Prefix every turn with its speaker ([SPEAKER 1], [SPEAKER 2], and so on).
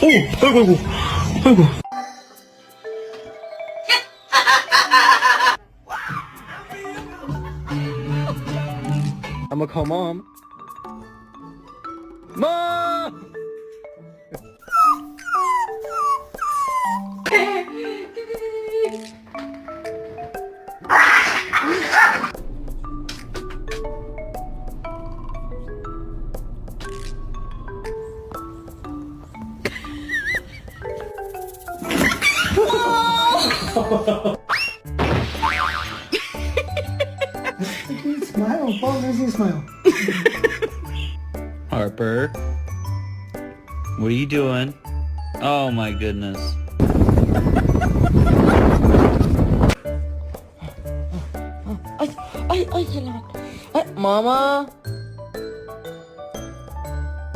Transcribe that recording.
[SPEAKER 1] 아이고. 아이고. I'm gonna call mom. Mom!
[SPEAKER 2] Smile, Paul, there's your smile.
[SPEAKER 1] Harper, what are you doing? Oh my goodness.
[SPEAKER 3] Ay, salamat. Ay, Mama.